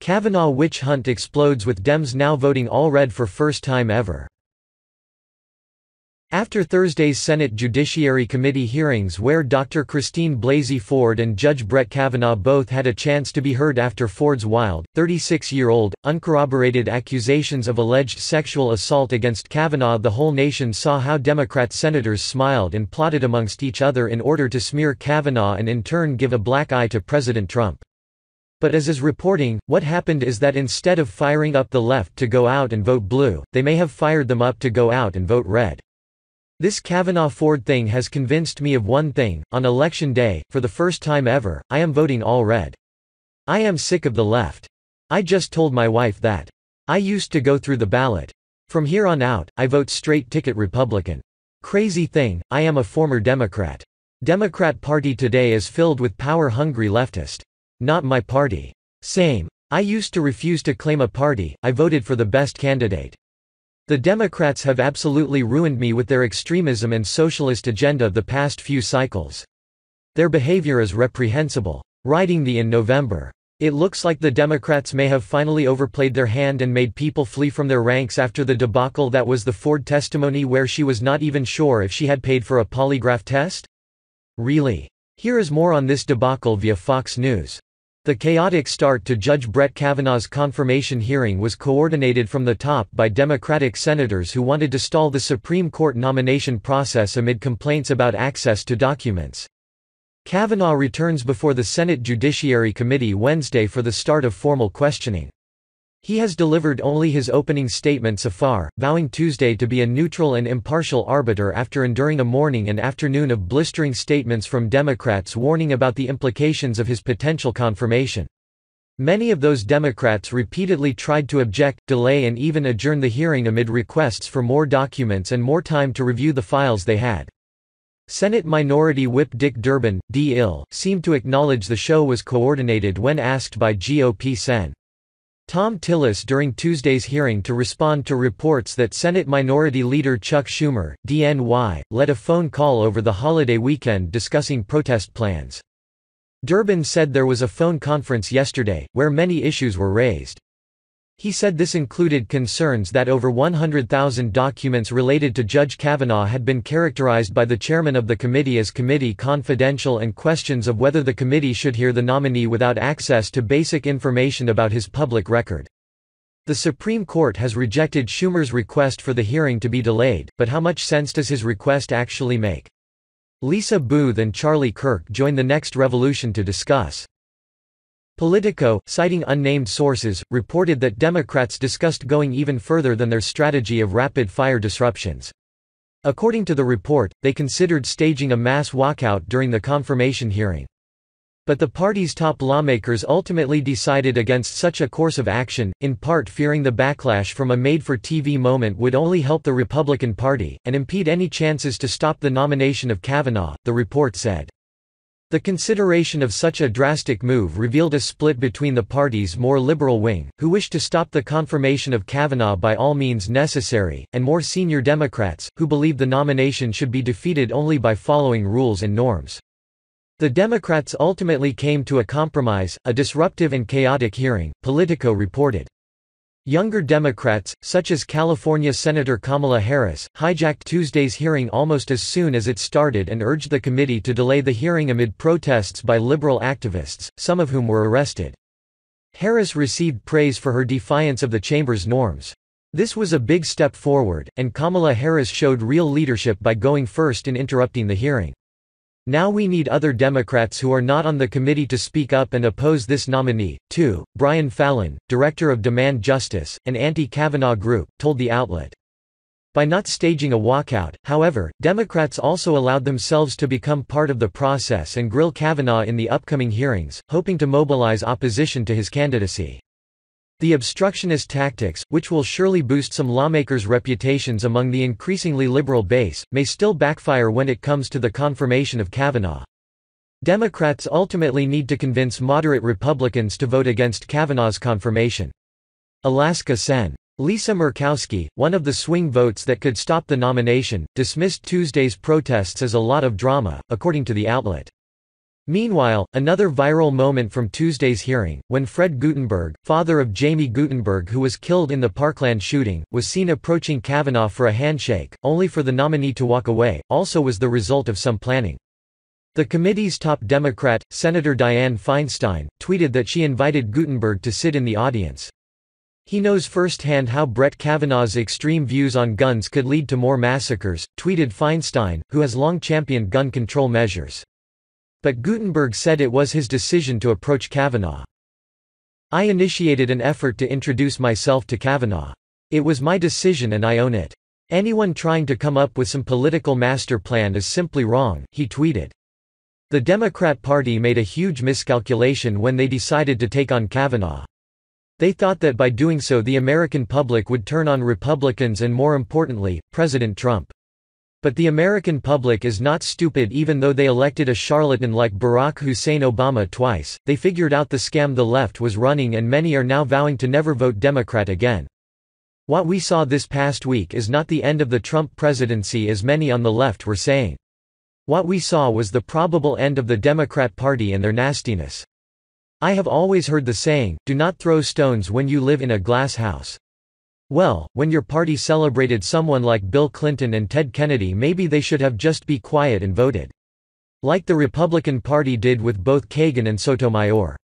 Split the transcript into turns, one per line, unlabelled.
Kavanaugh witch hunt explodes with Dems now voting all red for first time ever. After Thursday's Senate Judiciary Committee hearings where Dr. Christine Blasey Ford and Judge Brett Kavanaugh both had a chance to be heard after Ford's wild, 36-year-old, uncorroborated accusations of alleged sexual assault against Kavanaugh, the whole nation saw how Democrat senators smiled and plotted amongst each other in order to smear Kavanaugh and in turn give a black eye to President Trump. But as is reporting, what happened is that instead of firing up the left to go out and vote blue, they may have fired them up to go out and vote red. This Kavanaugh-Ford thing has convinced me of one thing: on Election Day, for the first time ever, I am voting all red. I am sick of the left. I just told my wife that. I used to go through the ballot. From here on out, I vote straight ticket Republican. Crazy thing, I am a former Democrat. Democrat Party today is filled with power-hungry leftist. Not my party. Same. I used to refuse to claim a party, I voted for the best candidate. The Democrats have absolutely ruined me with their extremism and socialist agenda the past few cycles. Their behavior is reprehensible. Writing the in November. It looks like the Democrats may have finally overplayed their hand and made people flee from their ranks after the debacle that was the Ford testimony where she was not even sure if she had paid for a polygraph test? Really? Here is more on this debacle via Fox News. The chaotic start to Judge Brett Kavanaugh's confirmation hearing was coordinated from the top by Democratic senators who wanted to stall the Supreme Court nomination process amid complaints about access to documents. Kavanaugh returns before the Senate Judiciary Committee Wednesday for the start of formal questioning. He has delivered only his opening statement so far, vowing Tuesday to be a neutral and impartial arbiter after enduring a morning and afternoon of blistering statements from Democrats warning about the implications of his potential confirmation. Many of those Democrats repeatedly tried to object, delay and even adjourn the hearing amid requests for more documents and more time to review the files they had. Senate Minority Whip Dick Durbin, D.I.L., seemed to acknowledge the show was coordinated when asked by GOP Sen. Tom Tillis during Tuesday's hearing to respond to reports that Senate Minority Leader Chuck Schumer, DNY, led a phone call over the holiday weekend discussing protest plans. Durbin said there was a phone conference yesterday, where many issues were raised. He said this included concerns that over 100,000 documents related to Judge Kavanaugh had been characterized by the chairman of the committee as committee confidential and questions of whether the committee should hear the nominee without access to basic information about his public record. The Supreme Court has rejected Schumer's request for the hearing to be delayed, but how much sense does his request actually make? Lisa Booth and Charlie Kirk join the Next Revolution to discuss. Politico, citing unnamed sources, reported that Democrats discussed going even further than their strategy of rapid-fire disruptions. According to the report, they considered staging a mass walkout during the confirmation hearing. But the party's top lawmakers ultimately decided against such a course of action, in part fearing the backlash from a made-for-TV moment would only help the Republican Party, and impede any chances to stop the nomination of Kavanaugh, the report said. The consideration of such a drastic move revealed a split between the party's more liberal wing, who wished to stop the confirmation of Kavanaugh by all means necessary, and more senior Democrats, who believed the nomination should be defeated only by following rules and norms. The Democrats ultimately came to a compromise, a disruptive and chaotic hearing, Politico reported. Younger Democrats, such as California Senator Kamala Harris, hijacked Tuesday's hearing almost as soon as it started and urged the committee to delay the hearing amid protests by liberal activists, some of whom were arrested. Harris received praise for her defiance of the chamber's norms. This was a big step forward, and Kamala Harris showed real leadership by going first in interrupting the hearing. Now we need other Democrats who are not on the committee to speak up and oppose this nominee, too, Brian Fallon, director of Demand Justice, an anti-Kavanaugh group, told the outlet. By not staging a walkout, however, Democrats also allowed themselves to become part of the process and grill Kavanaugh in the upcoming hearings, hoping to mobilize opposition to his candidacy. The obstructionist tactics, which will surely boost some lawmakers' reputations among the increasingly liberal base, may still backfire when it comes to the confirmation of Kavanaugh. Democrats ultimately need to convince moderate Republicans to vote against Kavanaugh's confirmation. Alaska Sen. Lisa Murkowski, one of the swing votes that could stop the nomination, dismissed Tuesday's protests as a lot of drama, according to the outlet. Meanwhile, another viral moment from Tuesday's hearing, when Fred Guttenberg, father of Jamie Guttenberg who was killed in the Parkland shooting, was seen approaching Kavanaugh for a handshake, only for the nominee to walk away, also was the result of some planning. The committee's top Democrat, Senator Dianne Feinstein, tweeted that she invited Guttenberg to sit in the audience. He knows firsthand how Brett Kavanaugh's extreme views on guns could lead to more massacres, tweeted Feinstein, who has long championed gun control measures. But Guttenberg said it was his decision to approach Kavanagh. "I initiated an effort to introduce myself to Kavanagh. It was my decision and I own it. Anyone trying to come up with some political master plan is simply wrong," he tweeted. The Democrat Party made a huge miscalculation when they decided to take on Kavanagh. They thought that by doing so the American public would turn on Republicans and, more importantly, President Trump. But the American public is not stupid. Even though they elected a charlatan like Barack Hussein Obama twice, they figured out the scam the left was running, and many are now vowing to never vote Democrat again. What we saw this past week is not the end of the Trump presidency as many on the left were saying. What we saw was the probable end of the Democrat Party and their nastiness. I have always heard the saying, "Do not throw stones when you live in a glass house." Well, when your party celebrated someone like Bill Clinton and Ted Kennedy, maybe they should have just be quiet and voted. Like the Republican Party did with both Kagan and Sotomayor.